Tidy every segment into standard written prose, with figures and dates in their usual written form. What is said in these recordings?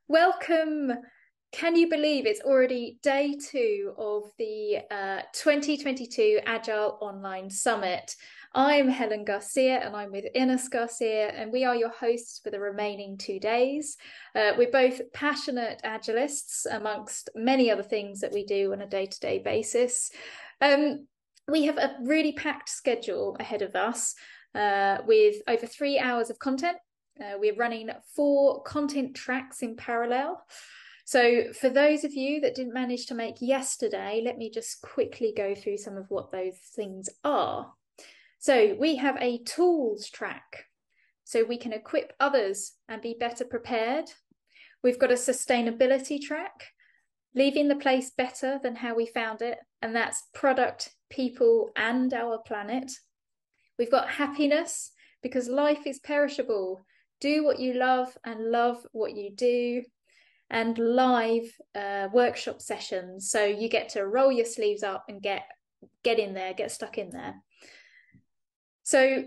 Welcome. Can you believe it's already day 2 of the 2022 Agile Online Summit? I'm Helen Garcia and I'm with Ines Garcia, and we are your hosts for the remaining 2 days. We're both passionate Agilists, amongst many other things that we do on a day-to-day basis. We have a really packed schedule ahead of us with over 3 hours of content. We're running 4 content tracks in parallel. So for those of you that didn't manage to make yesterday, let me just quickly go through some of what those things are. So we have a tools track, so we can equip others and be better prepared. We've got a sustainability track, leaving the place better than how we found it, and that's product, people, and our planet. We've got happiness, because life is perishable. Do what you love and love what you do. And live workshop sessions, so you get to roll your sleeves up and get in there, get stuck in there. So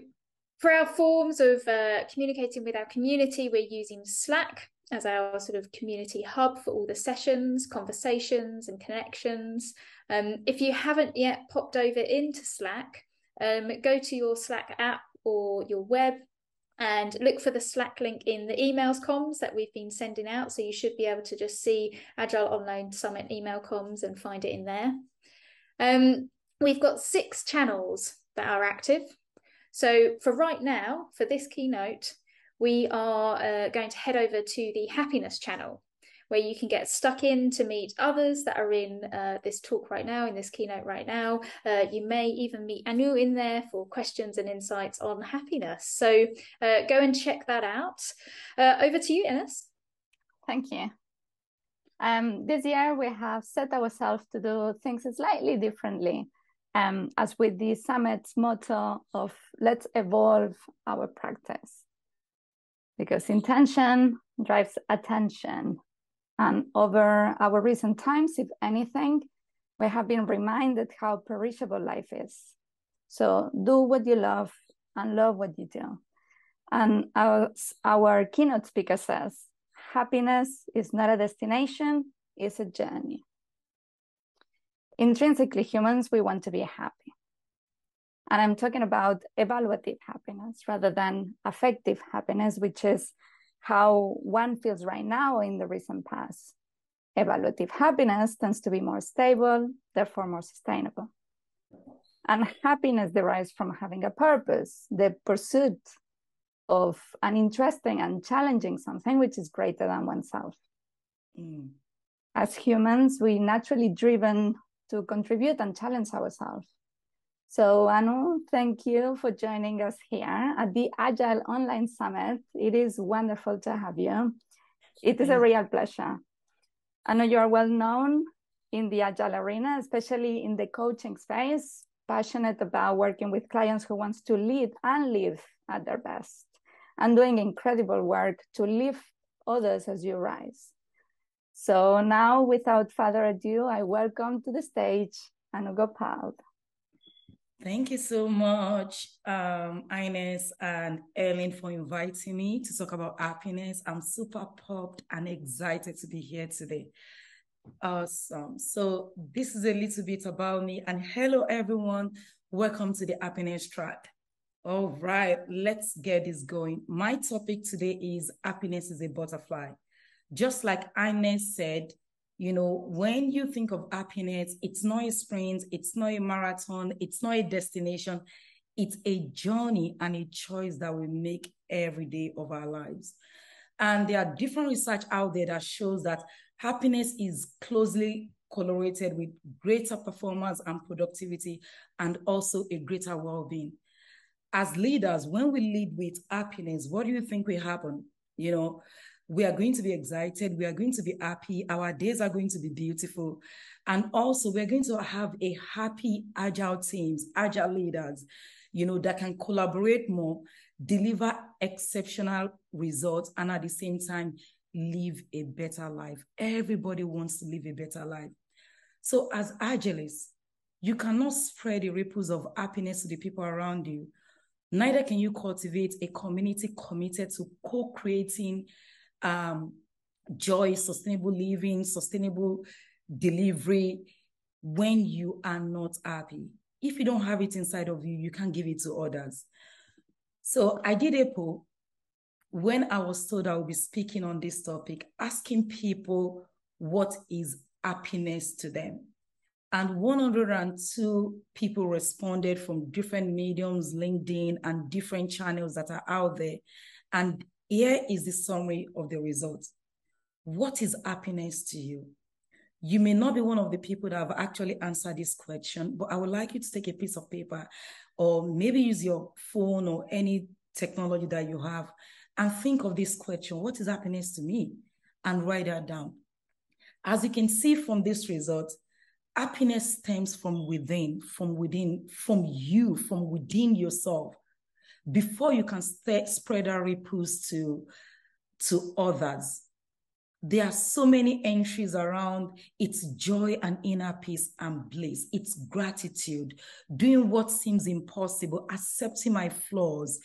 for our forms of communicating with our community, we're using Slack as our sort of community hub for all the sessions, conversations, and connections. If you haven't yet popped over into Slack, go to your Slack app or your web and look for the Slack link in the emails comms that we've been sending out. So you should be able to just see Agile Online Summit email comms and find it in there. We've got 6 channels that are active. So for right now, for this keynote, we are going to head over to the happiness channel, where you can get stuck in to meet others that are in this talk right now, in this keynote right now. You may even meet Aanu in there for questions and insights on happiness. So go and check that out. Over to you, Ines. Thank you. This year we have set ourselves to do things slightly differently, as with the summit's motto of let's evolve our practice. Because intention drives attention. And over our recent times, if anything, we have been reminded how perishable life is. So do what you love and love what you do. And our keynote speaker says, happiness is not a destination, it's a journey. Intrinsically, humans, we want to be happy. And I'm talking about evaluative happiness rather than affective happiness, which is how one feels right now in the recent past. Evaluative happiness tends to be more stable, therefore more sustainable. And happiness derives from having a purpose, the pursuit of an interesting and challenging something which is greater than oneself. As humans, we're naturally driven to contribute and challenge ourselves. So Aanu, thank you for joining us here at the Agile Online Summit. It is wonderful to have you. It is a real pleasure. I know you are well known in the Agile arena, especially in the coaching space, passionate about working with clients who wants to lead and live at their best, and doing incredible work to lift others as you rise. So now, without further ado, I welcome to the stage Aanu Gopald. Thank you so much, Ines and Ellen, for inviting me to talk about happiness. I'm super pumped and excited to be here today. Awesome. So this is a little bit about me. And hello, everyone. Welcome to the happiness track. All right, let's get this going. My topic today is happiness is a butterfly. Just like Ines said, you know, when you think of happiness, it's not a sprint, it's not a marathon, it's not a destination, it's a journey and a choice that we make every day of our lives. And there are different research out there that shows that happiness is closely correlated with greater performance and productivity, and also a greater well-being. As leaders, when we lead with happiness, what do you think will happen? You know, we are going to be excited. We are going to be happy. Our days are going to be beautiful. And also we're going to have a happy, agile teams, agile leaders, you know, that can collaborate more, deliver exceptional results, and at the same time, live a better life. Everybody wants to live a better life. So as Agilists, You cannot spread the ripples of happiness to the people around you. Neither can you cultivate a community committed to co-creating joy, sustainable living, sustainable delivery when you are not happy. If you don't have it inside of you, you can't give it to others. So I did a poll when I was told I would be speaking on this topic, asking people what is happiness to them. And 102 people responded from different mediums, LinkedIn, and different channels that are out there. And here is the summary of the results. What is happiness to you? You may not be one of the people that have actually answered this question, but I would like you to take a piece of paper or maybe use your phone or any technology that you have and think of this question, what is happiness to me? And write that down. As you can see from this result, happiness stems from within you, from within yourself. Before you can spread our ripples to others. There are so many entries around. It's joy and inner peace and bliss. It's gratitude, doing what seems impossible, accepting my flaws,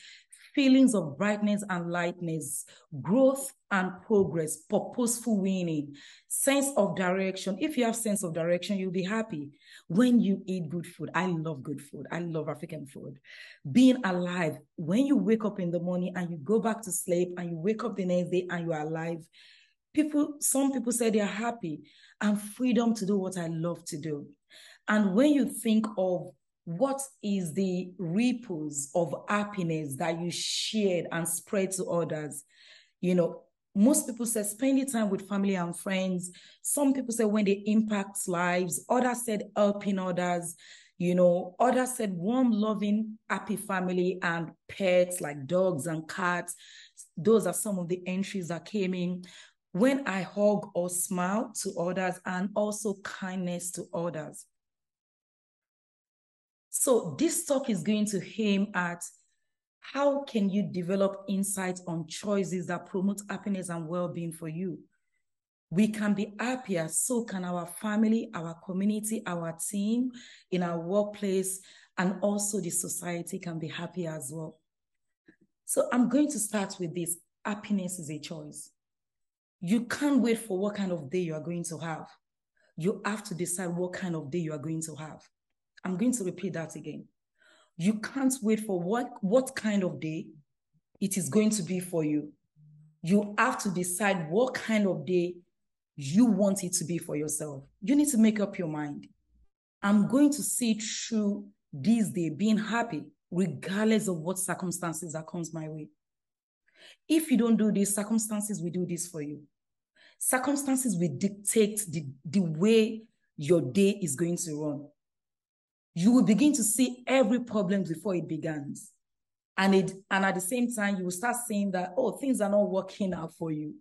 feelings of brightness and lightness, growth and progress, purposeful winning, sense of direction. If you have sense of direction, you'll be happy. When you eat good food, I love good food. I love African food. Being alive, when you wake up in the morning and you go back to sleep and you wake up the next day and you are alive, some people say they are happy and freedom to do what I love to do. And when you think of what is the ripples of happiness that you shared and spread to others, most people say spending time with family and friends. Some people say when they impact lives. Others said helping others. Others said warm, loving, happy family and pets like dogs and cats. Those are some of the entries that came in. When I hug or smile to others, and also kindness to others. So this talk is going to aim at how can you develop insights on choices that promote happiness and well-being for you. We can be happier, so can our family, our community, our team, in our workplace, and also the society can be happy as well. So I'm going to start with this. Happiness is a choice. You can't wait for what kind of day you are going to have. You have to decide what kind of day you are going to have. I'm going to repeat that again. You can't wait for what kind of day it is going to be for you. You have to decide what kind of day you want it to be for yourself. You need to make up your mind. I'm going to see through this day being happy, regardless of what circumstances that comes my way. If you don't do this, circumstances will do this for you. Circumstances will dictate the way your day is going to run. You will begin to see every problem before it begins. And at the same time, you will start saying that, things are not working out for you,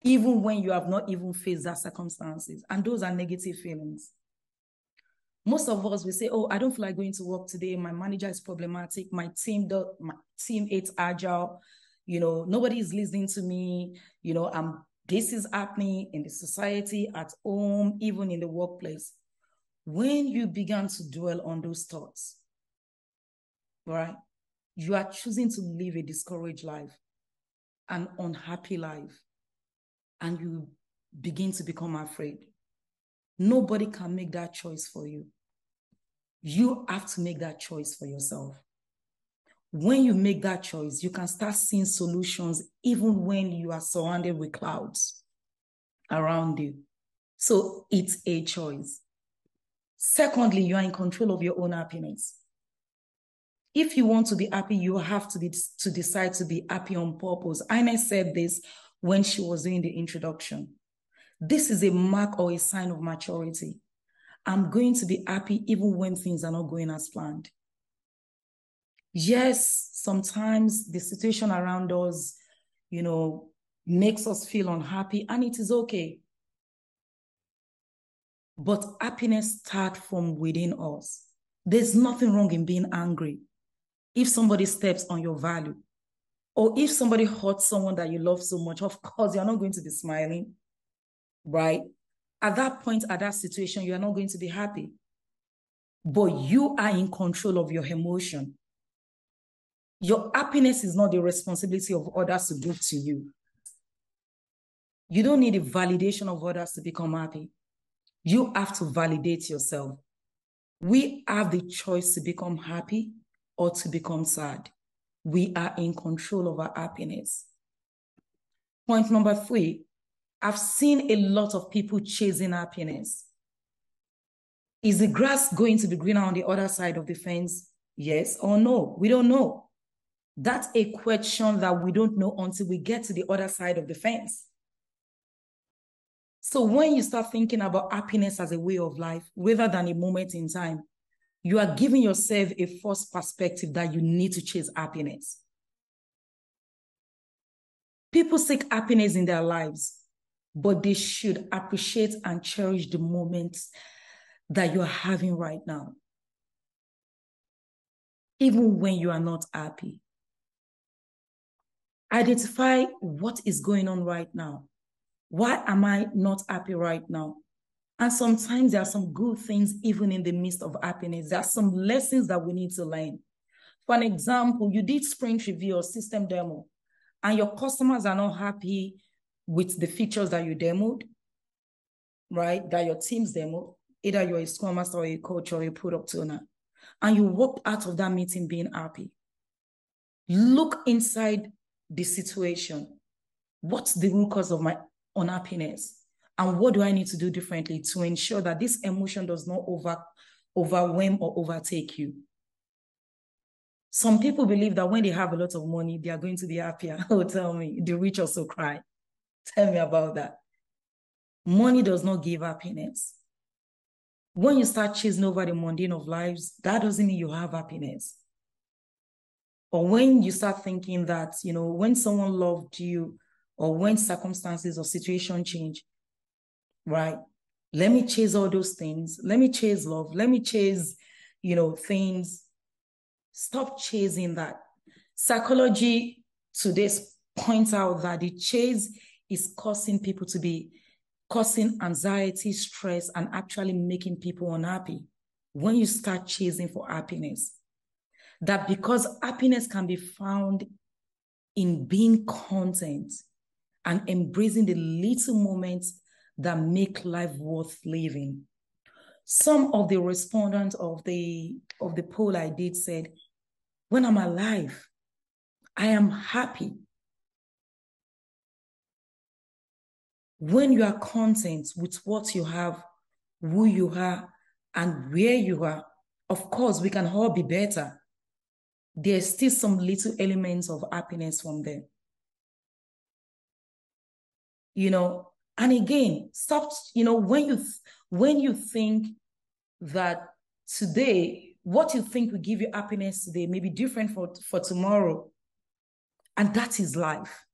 even when you have not even faced that circumstances. And those are negative feelings. Most of us will say, I don't feel like going to work today. My manager is problematic. My team hates Agile. Nobody is listening to me. This is happening in the society, at home, even in the workplace. When you begin to dwell on those thoughts, right, you are choosing to live a discouraged life, an unhappy life, and you begin to become afraid. Nobody can make that choice for you. You have to make that choice for yourself. When you make that choice, you can start seeing solutions even when you are surrounded with clouds around you. So it's a choice. Secondly, you are in control of your own happiness. If you want to be happy, you have to decide to be happy on purpose. Ines said this when she was doing the introduction. This is a mark or a sign of maturity. I'm going to be happy even when things are not going as planned. Yes, sometimes the situation around us, makes us feel unhappy, and it is okay. But happiness starts from within us. There's nothing wrong in being angry. If somebody steps on your value, or if somebody hurts someone that you love so much, of course, you're not going to be smiling, right? At that point, at that situation, you're not going to be happy. but you are in control of your emotion. Your happiness is not the responsibility of others to give to you. You don't need the validation of others to become happy. You have to validate yourself. We have the choice to become happy or to become sad. We are in control of our happiness. Point number 3, I've seen a lot of people chasing happiness. Is the grass going to be greener on the other side of the fence? Yes or no? We don't know. That's a question that we don't know until we get to the other side of the fence. So when you start thinking about happiness as a way of life, rather than a moment in time, you are giving yourself a false perspective that you need to chase happiness. People seek happiness in their lives, but they should appreciate and cherish the moments that you are having right now. Even when you are not happy. Identify what is going on right now. Why am I not happy right now? And sometimes there are some good things even in the midst of happiness. There are some lessons that we need to learn. For an example, you did sprint review or system demo, and your customers are not happy with the features that you demoed, right? That your team's demoed. Either you're a Scrum Master or a coach or a product owner. And you walked out of that meeting being happy. Look inside the situation. What's the root cause of my unhappiness? And what do I need to do differently to ensure that this emotion does not overwhelm or overtake you? Some people believe that when they have a lot of money, they are going to be happier. Oh, tell me, the rich also cry. Tell me about that. Money does not give happiness. When you start chasing over the mundane of lives, that doesn't mean you have happiness. Or when you start thinking that, when someone loved you or when circumstances or situation change, right? Let me chase all those things. Let me chase love. Let me chase, things. Stop chasing that. Psychology today points out that the chase is causing anxiety, stress, and actually making people unhappy. When you start chasing for happiness, that because happiness can be found in being content and embracing the little moments that make life worth living. Some of the respondents of the poll I did said, when I'm alive, I am happy. When you are content with what you have, who you are, and where you are, of course, we can all be better. There's still some little elements of happiness from there. And again, stop, when you think that today, what you think will give you happiness today may be different for tomorrow. And that is life.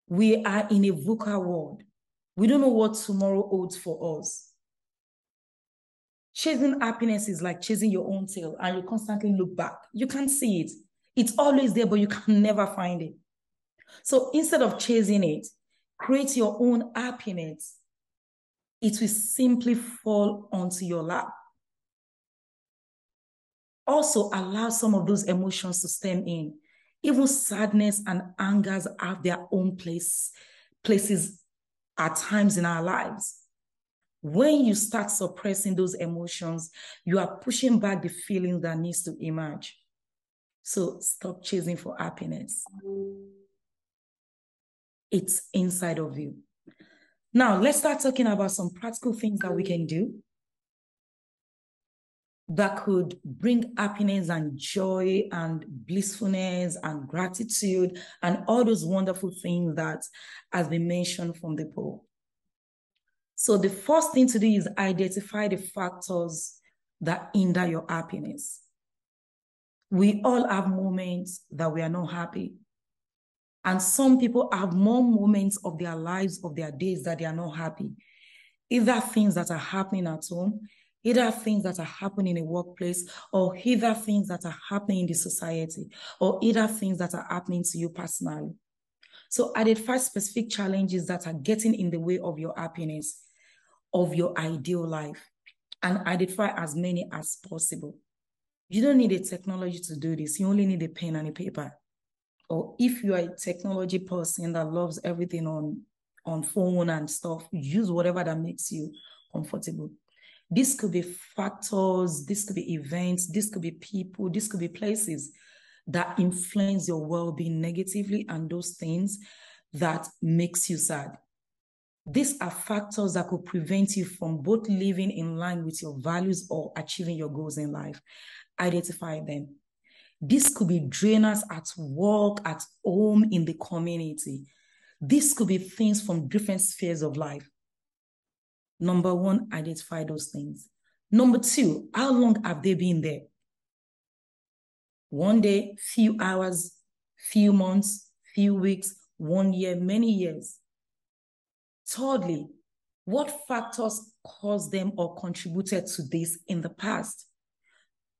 We are in a VUCA world. We don't know what tomorrow holds for us. Chasing happiness is like chasing your own tail, and you constantly look back. You can't see it. It's always there, but you can never find it. So instead of chasing it, create your own happiness. It will simply fall onto your lap. Also, allow some of those emotions to stem in. Even sadness and angers have their own places at times in our lives. When you start suppressing those emotions, you are pushing back the feeling that needs to emerge. So stop chasing for happiness. It's inside of you. Now, let's start talking about some practical things that we can do that could bring happiness and joy and blissfulness and gratitude and all those wonderful things that has been mentioned from the poll. So the first thing to do is identify the factors that hinder your happiness. We all have moments that we are not happy. And some people have more moments of their lives, of their days, that they are not happy. Either things that are happening at home, either things that are happening in a workplace, or either things that are happening in the society, or either things that are happening to you personally. So identify specific challenges that are getting in the way of your happiness, of your ideal life. and identify as many as possible. You don't need a technology to do this. You only need a pen and a paper. Or if you are a technology person that loves everything on phone and stuff, use whatever that makes you comfortable. This could be factors, this could be events, this could be people, this could be places that influence your well-being negatively, and those things that makes you sad. These are factors that could prevent you from both living in line with your values or achieving your goals in life. Identify them. This could be drainers at work, at home, in the community. This could be things from different spheres of life. Number one, identify those things. Number two, how long have they been there? One day, few hours, few months, few weeks, 1 year, many years. Thirdly, what factors caused them or contributed to this in the past?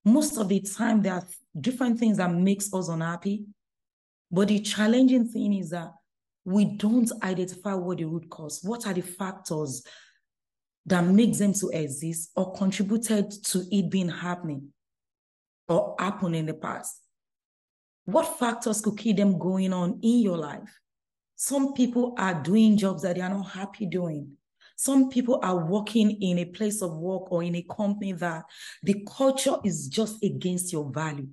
Most of the time, there are different things that makes us unhappy, but the challenging thing is that we don't identify what the root cause, what are the factors that makes them to exist or contributed to it being happening or happen in the past. What factors could keep them going on in your life? Some people are doing jobs that they are not happy doing. Some people are working in a place of work or in a company that the culture is just against your value.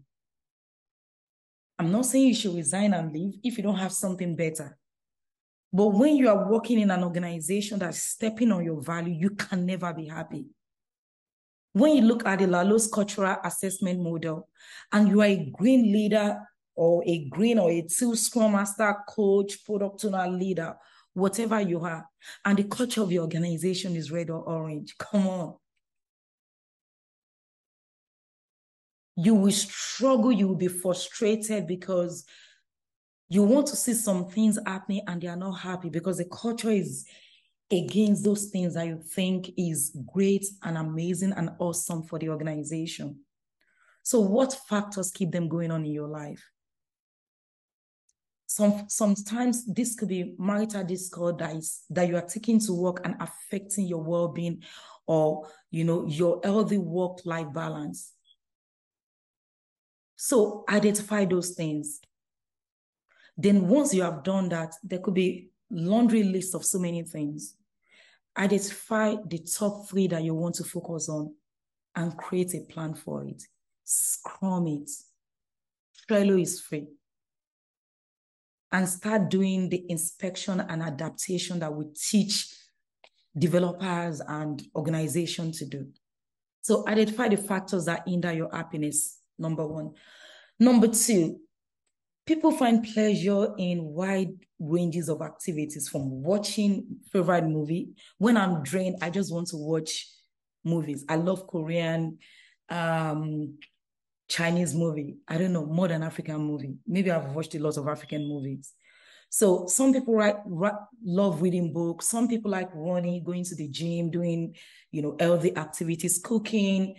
I'm not saying you should resign and leave if you don't have something better. But when you are working in an organization that's stepping on your value, you can never be happy. When you look at the Lalo's cultural assessment model and you are a green leader or a green or a two scrum master, coach, product owner, leader, whatever you are, and the culture of your organization is red or orange, come on. You will struggle, you will be frustrated because you want to see some things happening and they are not happy because the culture is against those things that you think is great and amazing and awesome for the organization. So what factors keep them going on in your life? Sometimes this could be marital discord that you are taking to work and affecting your well-being or, your healthy work-life balance. So identify those things. Then once you have done that, there could be laundry list of so many things. Identify the top 3 that you want to focus on and create a plan for it. Scrum it. Trello is free. And start doing the inspection and adaptation that we teach developers and organizations to do. So identify the factors that hinder your happiness, number 1. Number 2, people find pleasure in wide ranges of activities, from watching favorite movie. When I'm drained, I just want to watch movies. I love Korean, Chinese movie. I don't know, more than African movie. Maybe I've watched a lot of African movies. So some people love reading books. Some people like running, going to the gym, doing, healthy activities, cooking,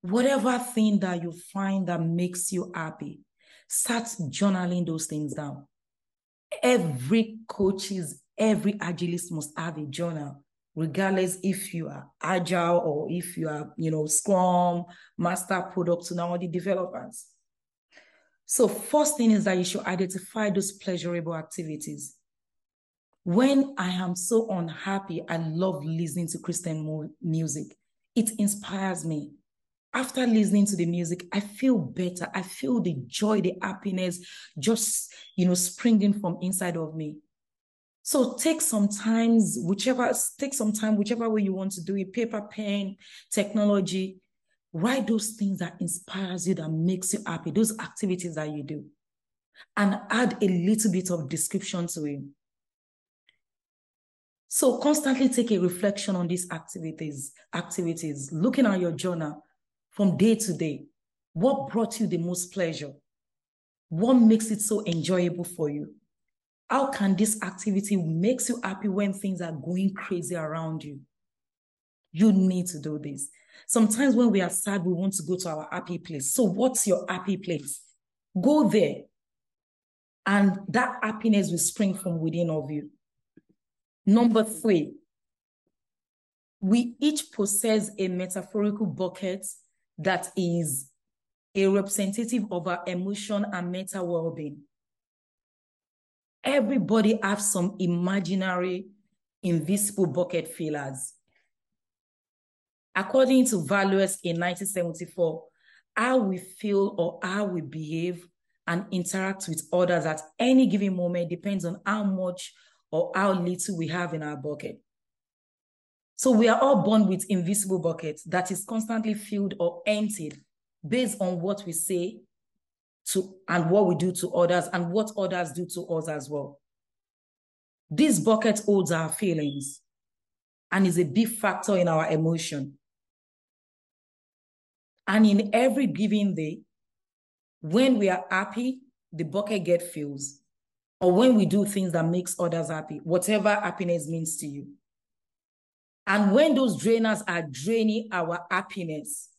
whatever thing that you find that makes you happy. Start journaling those things down. Every agilist must have a journal, regardless if you are Agile or if you are, Scrum, Master, Product Owner, or the developers. So first thing is that you should identify those pleasurable activities. When I am so unhappy, I love listening to Christian music. It inspires me. After listening to the music, I feel better. I feel the joy, the happiness just, springing from inside of me. So take some time, whichever way you want to do it, paper, pen, technology, write those things that inspires you, that makes you happy, those activities that you do, and add a little bit of description to it. So constantly take a reflection on these activities, looking at your journal from day to day. What brought you the most pleasure? What makes it so enjoyable for you? How can this activity make you happy when things are going crazy around you? You need to do this. Sometimes when we are sad, we want to go to our happy place. So what's your happy place? Go there. And that happiness will spring from within of you. Number 3, we each possess a metaphorical bucket that is a representative of our emotion and mental well-being. Everybody has some imaginary, invisible bucket fillers. According to Values in 1974, how we feel or how we behave and interact with others at any given moment depends on how much or how little we have in our bucket. So we are all born with invisible buckets that is constantly filled or emptied based on what we say to and what we do to others and what others do to us as well. This bucket holds our feelings and is a big factor in our emotion. And in every given day, when we are happy, the bucket gets filled. Or when we do things that makes others happy, whatever happiness means to you. And when those drainers are draining our happiness,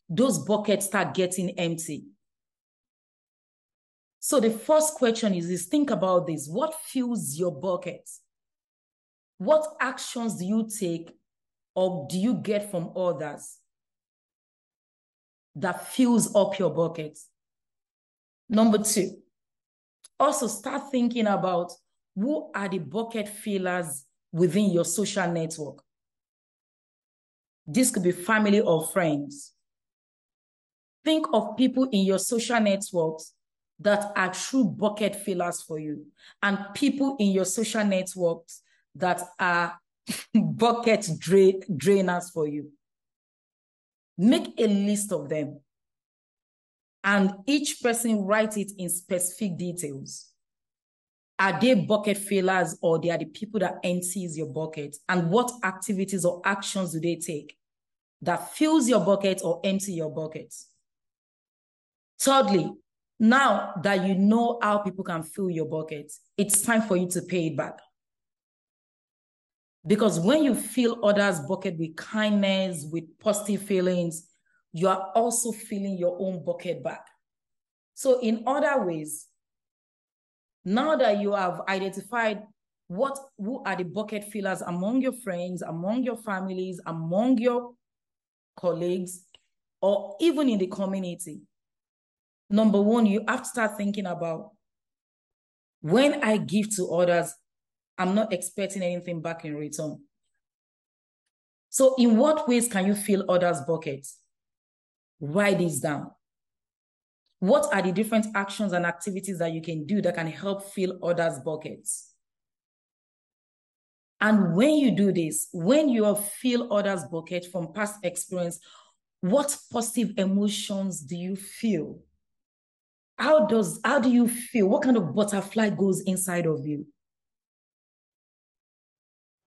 those buckets start getting empty. So the first question is think about this. What fills your bucket? What actions do you take or do you get from others that fills up your bucket? Number two, also start thinking about who are the bucket fillers within your social network. This could be family or friends. Think of people in your social networks that are true bucket fillers for you, and people in your social networks that are bucket drainers for you. Make a list of them, and each person write it in specific details. Are they bucket fillers or they are the people that empties your bucket? And what activities or actions do they take that fills your bucket or empty your bucket? Thirdly, now that you know how people can fill your bucket, it's time for you to pay it back. Because when you fill others' bucket with kindness, with positive feelings, you are also filling your own bucket back. So in other ways, now that you have identified who are the bucket fillers among your friends, among your families, among your colleagues, or even in the community, number one, you have to start thinking about, when I give to others, I'm not expecting anything back in return. So in what ways can you fill others' buckets? Write this down. What are the different actions and activities that you can do that can help fill others' buckets? And when you do this, when you fill others' bucket from past experience, what positive emotions do you feel? How do you feel? What kind of butterfly goes inside of you?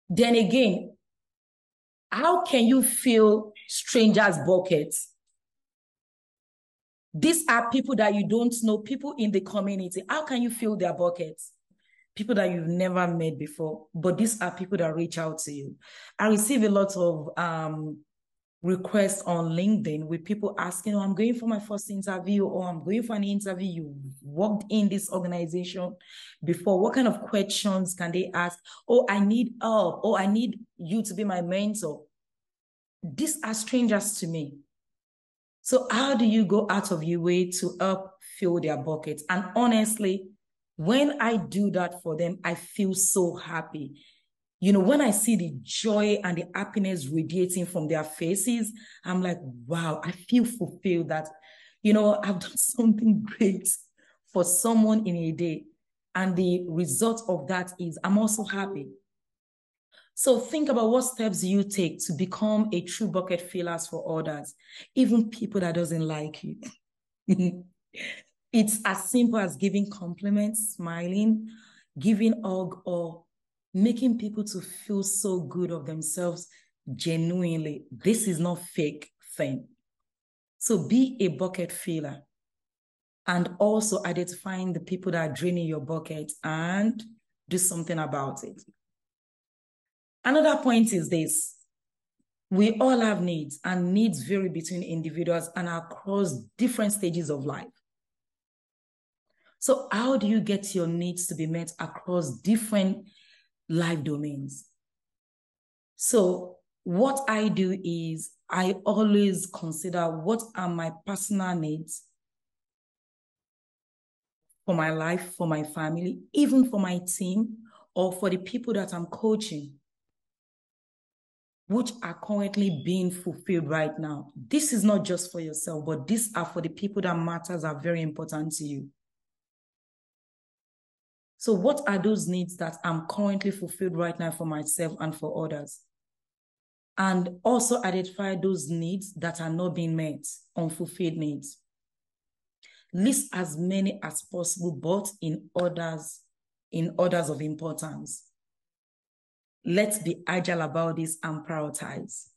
Then again, how can you fill strangers' buckets? These are people that you don't know, people in the community. How can you fill their buckets? People that you've never met before, but these are people that reach out to you. I receive a lot of requests on LinkedIn with people asking, oh, I'm going for my first interview, or I'm going for an interview. You worked in this organization before. What kind of questions can they ask? Oh, I need help. Oh, I need you to be my mentor. These are strangers to me. So how do you go out of your way to help fill their buckets? And honestly, when I do that for them, I feel so happy. You know, when I see the joy and the happiness radiating from their faces, I'm like, wow, I feel fulfilled that, you know, I've done something great for someone in a day. And the result of that is I'm also happy. So think about what steps you take to become a true bucket fillers for others, even people that doesn't like you. It's as simple as giving compliments, smiling, giving hug, or making people to feel so good of themselves genuinely. This is not fake thing. So be a bucket filler, and also identifying the people that are draining your bucket and do something about it. Another point is this. We all have needs, and needs vary between individuals and across different stages of life. So how do you get your needs to be met across different life domains? So what I do is I always consider what are my personal needs for my life, for my family, even for my team, or for the people that I'm coaching, which are currently being fulfilled right now. This is not just for yourself, but these are for the people that matters, are very important to you. So what are those needs that I'm currently fulfilled right now for myself and for others? And also identify those needs that are not being met, unfulfilled needs. List as many as possible, but in orders of importance. Let's be agile about this and prioritize.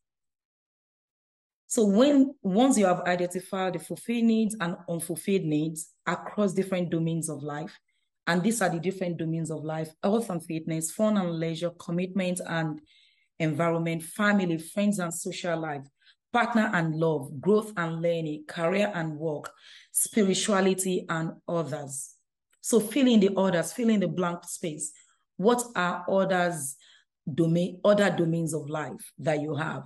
So once you have identified the fulfilled needs and unfulfilled needs across different domains of life, and these are the different domains of life: health and fitness, fun and leisure, commitment and environment, family, friends and social life, partner and love, growth and learning, career and work, spirituality and others. So fill in the others, fill in the blank space. What are other domains of life that you have?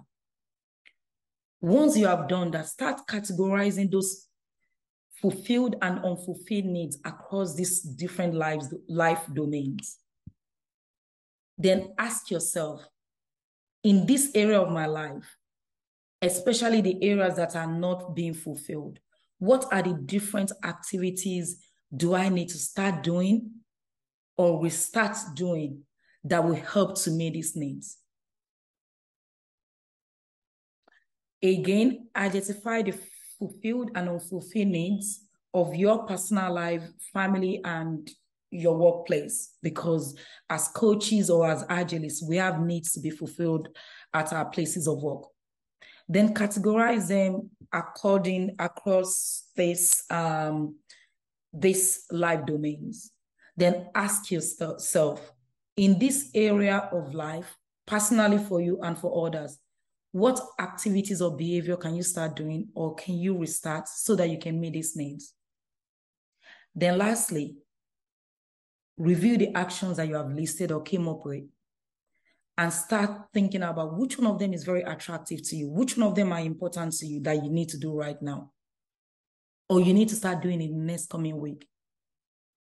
Once you have done that, start categorizing those fulfilled and unfulfilled needs across these different life domains. Then ask yourself, in this area of my life, especially the areas that are not being fulfilled, what are the different activities do I need to start doing or restart doing that will help to meet these needs? Again, identify the fulfilled and unfulfilled needs of your personal life, family, and your workplace, because as coaches or as agilists, we have needs to be fulfilled at our places of work. Then categorize them across this life domains. Then ask yourself, in this area of life, personally for you and for others, what activities or behavior can you start doing or can you restart so that you can meet these needs? Then lastly, review the actions that you have listed or came up with and start thinking about which one of them is very attractive to you, which one of them are important to you that you need to do right now, or you need to start doing in the next coming week.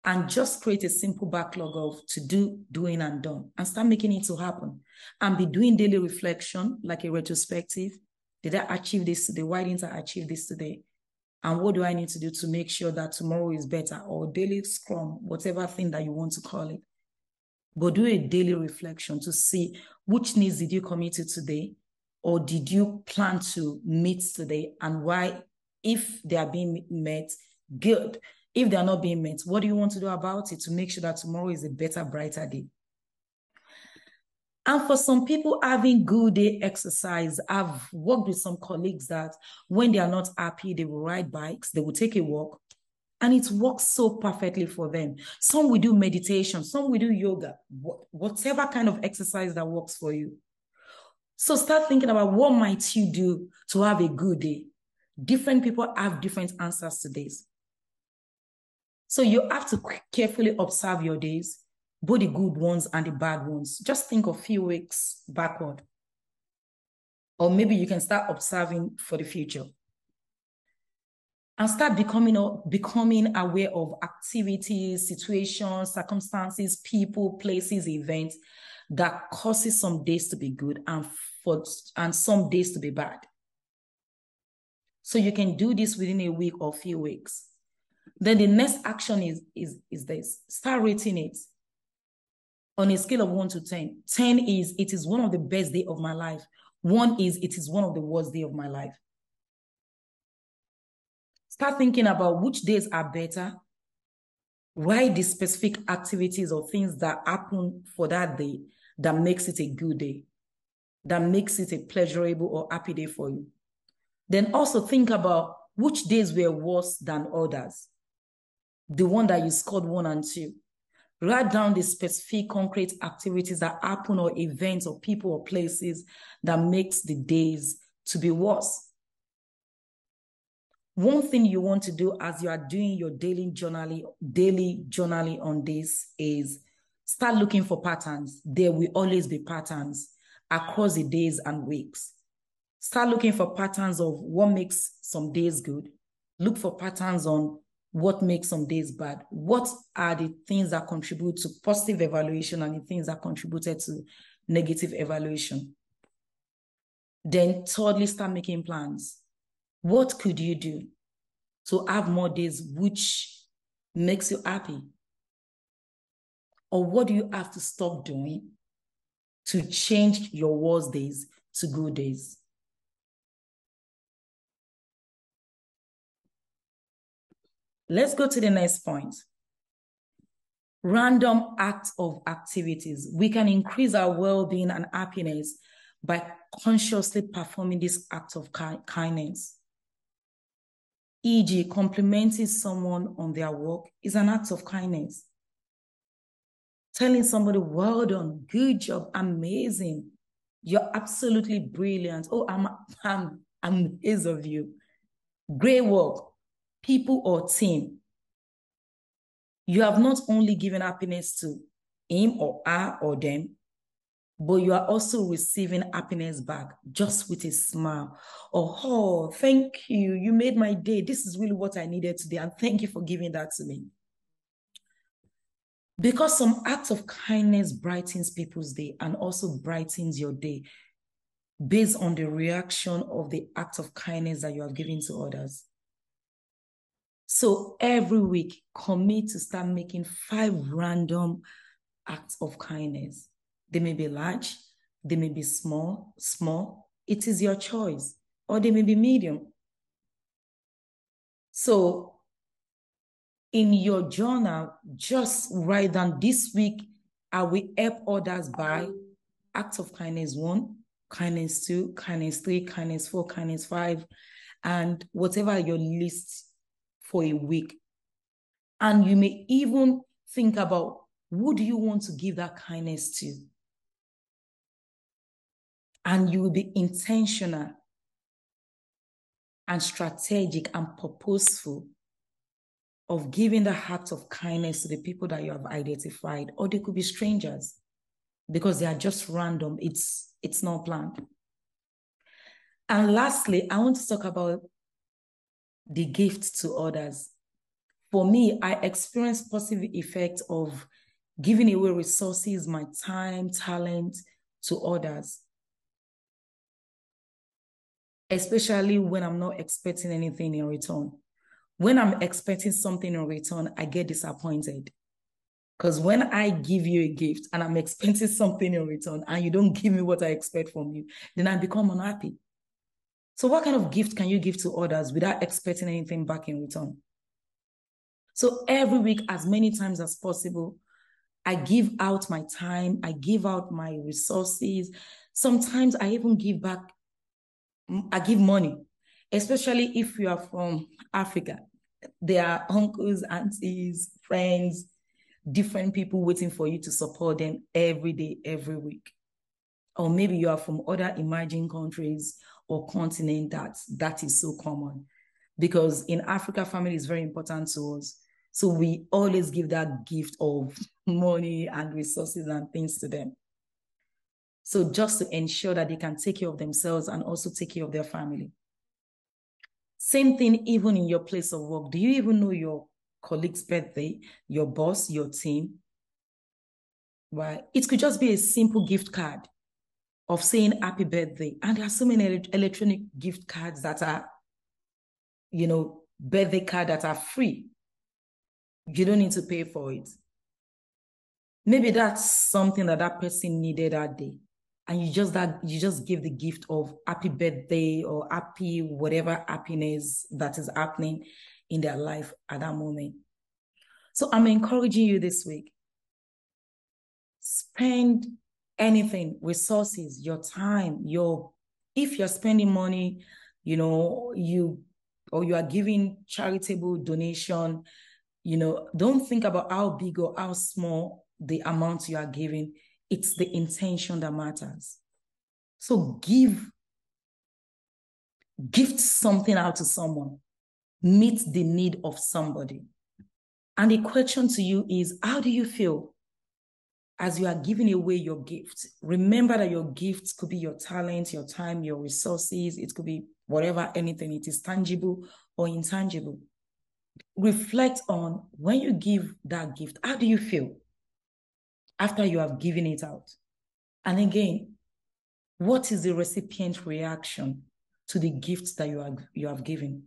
And just create a simple backlog of to do, doing, and done, and start making it to happen. And be doing daily reflection, like a retrospective. Did I achieve this today? Why didn't I achieve this today? And what do I need to do to make sure that tomorrow is better? Or daily scrum, whatever thing that you want to call it. But do a daily reflection to see which needs did you commit to today, or did you plan to meet today, and why. If they are being met, good. If they are not being met, what do you want to do about it to make sure that tomorrow is a better, brighter day? And for some people, having good day exercise, I've worked with some colleagues that when they are not happy, they will ride bikes, they will take a walk, and it works so perfectly for them. Some will do meditation, some will do yoga, whatever kind of exercise that works for you. So start thinking about what might you do to have a good day. Different people have different answers to this. So you have to carefully observe your days, both the good ones and the bad ones. Just think of a few weeks backward. Or maybe you can start observing for the future. And start becoming aware of activities, situations, circumstances, people, places, events that causes some days to be good and some days to be bad. So you can do this within a week or a few weeks. Then the next action is this. Start rating it on a scale of 1 to 10. 10 is, it is one of the best days of my life. 1 is, it is one of the worst days of my life. Start thinking about which days are better. Write the specific activities or things that happen for that day that makes it a good day, that makes it a pleasurable or happy day for you. Then also think about which days were worse than others. The one that you scored 1 and 2. Write down the specific concrete activities that happen or events or people or places that makes the days to be worse. One thing you want to do as you are doing your daily journaling on this is start looking for patterns. There will always be patterns. across the days and weeks. Start looking for patterns of what makes some days good. Look for patterns on what makes some days bad. What are the things that contribute to positive evaluation and the things that contributed to negative evaluation? Then thirdly, start making plans. What could you do to have more days which makes you happy? Or what do you have to stop doing to change your worst days to good days? Let's go to the next point. Random acts of activities. We can increase our well-being and happiness by consciously performing this act of kindness. E.g., complimenting someone on their work is an act of kindness. Telling somebody, well done, good job, amazing, you're absolutely brilliant. Oh, I'm amazed of you. Great work, people or team. You have not only given happiness to him or her or them, but you are also receiving happiness back just with a smile. Or, oh, thank you. You made my day. This is really what I needed today. And thank you for giving that to me. Because some acts of kindness brightens people's day and also brightens your day based on the reaction of the act of kindness that you have given to others. So every week, commit to start making 5 random acts of kindness. They may be large, they may be small. It is your choice. Or they may be medium. So in your journal, just write down this week, I will help others by acts of kindness 1, kindness 2, kindness 3, kindness 4, kindness 5, and whatever your list for a week. And you may even think about, who do you want to give that kindness to? And you will be intentional and strategic and purposeful of giving the act of kindness to the people that you have identified, or they could be strangers because they are just random. It's not planned. And lastly, I want to talk about the gift to others. For me, I experienced positive effect of giving away resources, my time, talent to others, especially when I'm not expecting anything in return. When I'm expecting something in return, I get disappointed. Because when I give you a gift and I'm expecting something in return and you don't give me what I expect from you, then I become unhappy. So what kind of gift can you give to others without expecting anything back in return? So every week, as many times as possible, I give out my time, I give out my resources. Sometimes I even give back, I give money, especially if you are from Africa. There are uncles, aunties, friends, different people waiting for you to support them every day, every week. Or maybe you are from other emerging countries or continent that is so common. Because in Africa, family is very important to us. So we always give that gift of money and resources and things to them. So just to ensure that they can take care of themselves and also take care of their family. Same thing even in your place of work. Do you even know your colleague's birthday, your boss, your team? Right? It could just be a simple gift card of saying happy birthday. And there are so many electronic gift cards that are, birthday card that are free. You don't need to pay for it. Maybe that's something that person needed that day. And you just give the gift of happy birthday or happy whatever happiness that is happening in their life at that moment. So I'm encouraging you this week. Spend anything, resources, your time, if you're spending money, you are giving charitable donation, don't think about how big or how small the amount you are giving. It's the intention that matters. So gift something out to someone. Meet the need of somebody. And the question to you is, how do you feel as you are giving away your gift, remember that your gifts could be your talent, your time, your resources. It could be whatever, anything. It is tangible or intangible. Reflect on when you give that gift, how do you feel after you have given it out? And again, what is the recipient reaction to the gifts that you have given?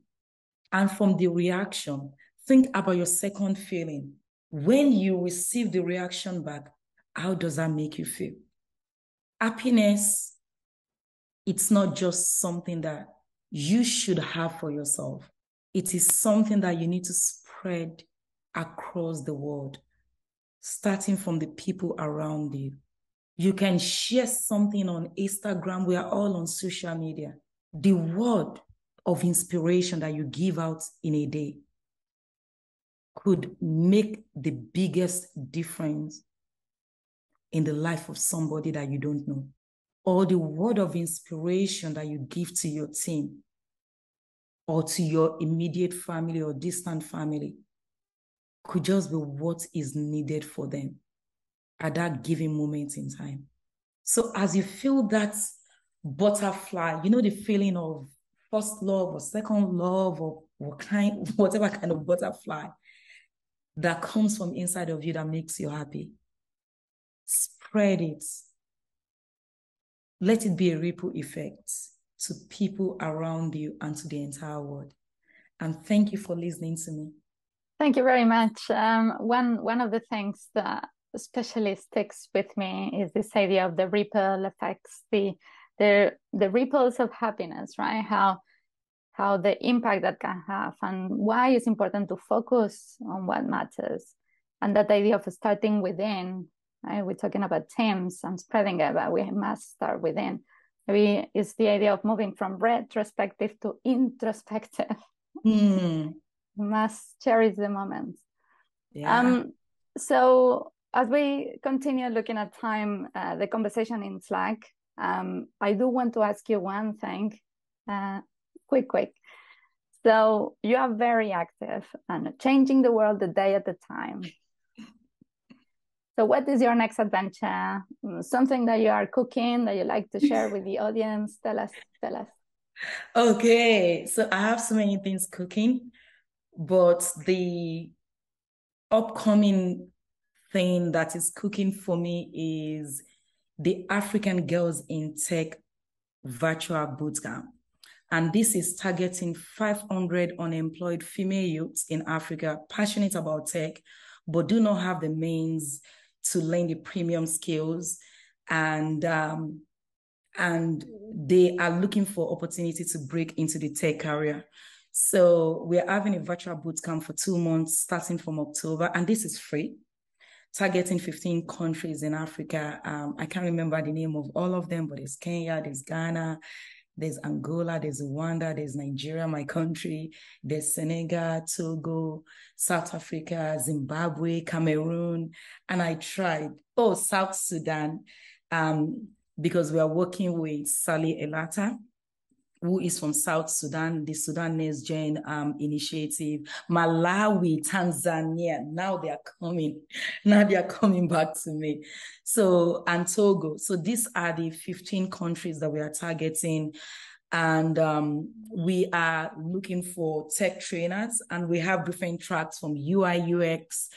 And from the reaction, think about your second feeling. When you receive the reaction back, how does that make you feel? Happiness, it's not just something that you should have for yourself. It is something that you need to spread across the world, starting from the people around you. You can share something on Instagram. We are all on social media. The word of inspiration that you give out in a day could make the biggest difference in the life of somebody that you don't know. Or the word of inspiration that you give to your team or to your immediate family or distant family could just be what is needed for them at that given moment in time. So as you feel that butterfly, you know, the feeling of first love or second love or whatever kind of butterfly that comes from inside of you that makes you happy, spread it. Let it be a ripple effect to people around you and to the entire world. And thank you for listening to me. Thank you very much. One of the things that especially sticks with me is this idea of the ripple effects, the ripples of happiness, right? How the impact that can have, and why it's important to focus on what matters. And that idea of starting within, right? We're talking about teams and spreading it, but we must start within. Maybe it's the idea of moving from retrospective to introspective. We must cherish the moments. Yeah. So as we continue looking at time, the conversation in Slack, I do want to ask you one thing, quick. So you are very active and changing the world a day at a time. So what is your next adventure? Something that you are cooking that you like to share with the audience? Tell us. Okay, so I have so many things cooking, but the upcoming thing that is cooking for me is the African Girls in Tech virtual bootcamp. And this is targeting 500 unemployed female youths in Africa, passionate about tech, but do not have the means to learn the premium skills. And they are looking for opportunity to break into the tech career. So we're having a virtual bootcamp for 2 months, starting from October, and this is free, targeting 15 countries in Africa. I can't remember the name of all of them, but there's Kenya, there's Ghana, there's Angola, there's Rwanda, there's Nigeria, my country, there's Senegal, Togo, South Africa, Zimbabwe, Cameroon, and I tried, South Sudan, because we are working with Sally Elata, who is from South Sudan, the Sudan Next Gen initiative, Malawi, Tanzania. Now they are coming back to me. So, and Togo. So these are the 15 countries that we are targeting. And we are looking for tech trainers, and we have different tracks from UI, UX,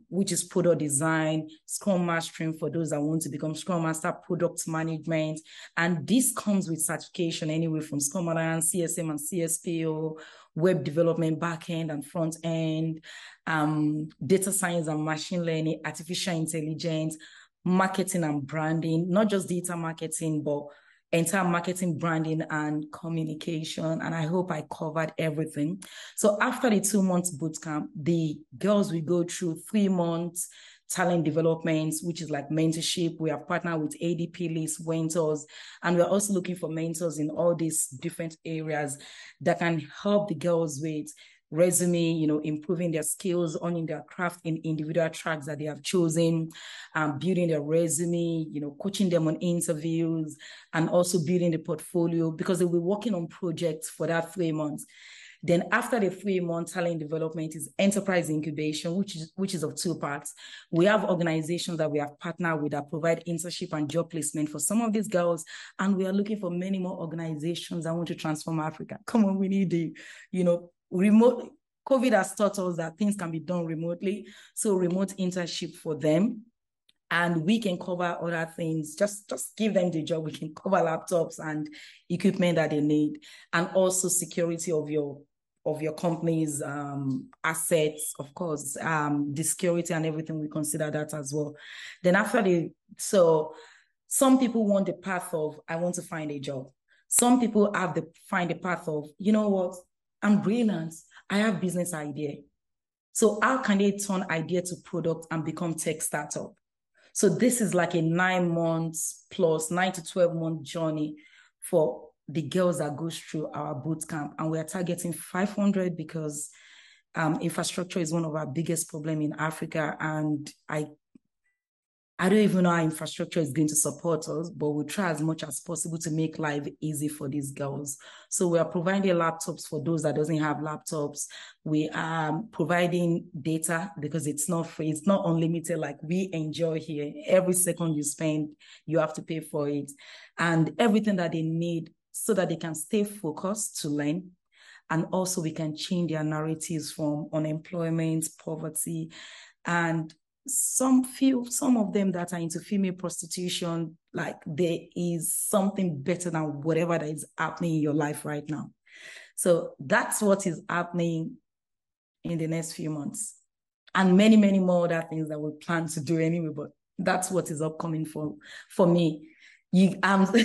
which is product design, Scrum Mastering for those that want to become Scrum Master, product management. And this comes with certification anyway from Scrum Alliance, CSM and CSPO, web development, backend and front end, data science and machine learning, artificial intelligence, marketing and branding, not just data marketing, but entire marketing, branding, and communication. And I hope I covered everything. So after the 2 months bootcamp, the girls will go through 3 months talent development, which is like mentorship. We have partnered with ADP List Mentors, and we're also looking for mentors in all these different areas that can help the girls with resume, improving their skills, owning their craft in individual tracks that they have chosen, building their resume, coaching them on interviews, and also building the portfolio, because they'll be working on projects for that 3 months. Then after the 3-month talent development is enterprise incubation, which is of 2 parts. We have organizations that we have partnered with that provide internship and job placement for some of these girls. And we are looking for many more organizations that want to transform Africa. Come on, we need the, remote. COVID has taught us that things can be done remotely. So remote internship for them. And we can cover other things. Just give them the job. We can cover laptops and equipment that they need. And also security of your company's assets, of course, the security and everything, we consider that as well. Then so some people want the path of, I want to find a job. Some people find the path of, you know what, I'm brilliant. I have business idea. So how can they turn idea to product and become tech startup? So this is like a 9 months plus 9 to 12 month journey for the girls that goes through our boot camp. And we are targeting 500 because infrastructure is one of our biggest problems in Africa. And I don't even know how infrastructure is going to support us, but we try as much as possible to make life easy for these girls. So we are providing laptops for those that doesn't have laptops. We are providing data because it's not free. It's not unlimited like we enjoy here. Every second you spend, you have to pay for it. And everything that they need so that they can stay focused to learn. And also we can change their narratives from unemployment, poverty, and some of them that are into female prostitution, like there is something better than whatever that is happening in your life right now. So that's what is happening in the next few months. And many, many more other things that we plan to do anyway, but that's what is upcoming for me. I'm so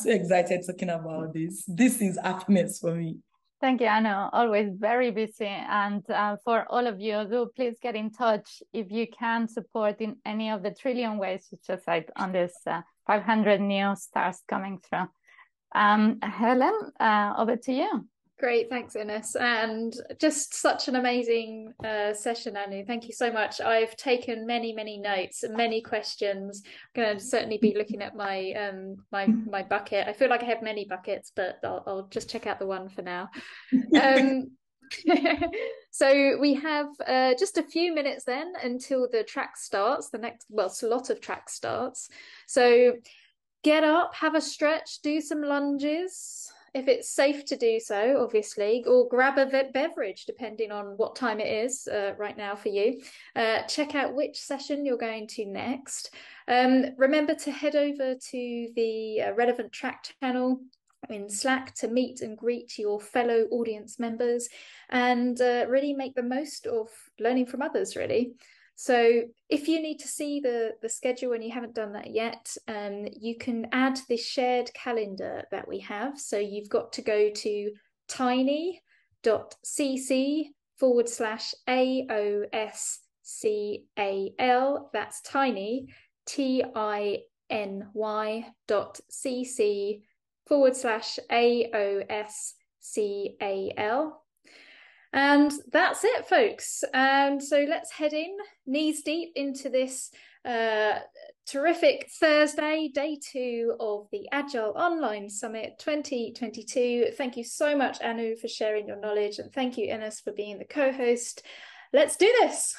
excited talking about this. This is happiness for me. Thank you, Aanu. Always very busy. And for all of you, do please get in touch if you can support in any of the trillion ways, just like on this 500 new stars coming through. Helen, over to you. Great, thanks, Ines. And just such an amazing session, Aanu. Thank you so much. I've taken many, many notes and many questions. I'm going to certainly be looking at my my bucket. I feel like I have many buckets, but I'll just check out the one for now. So we have just a few minutes then until the track starts. It's a lot of track starts. So get up, have a stretch, do some lunges. If it's safe to do so, obviously, or grab a beverage, depending on what time it is right now for you. Check out which session you're going to next. Remember to head over to the relevant track channel in Slack to meet and greet your fellow audience members and really make the most of learning from others, really. So if you need to see the schedule and you haven't done that yet, you can add this shared calendar that we have. So you've got to go to tiny.cc/AOSCAL. That's tiny, TINY.cc/AOSCAL. And that's it, folks. So let's head in knees deep into this terrific Thursday, day 2 of the Agile Online Summit 2022. Thank you so much, Aanu, for sharing your knowledge. And thank you, Ines, for being the co-host. Let's do this.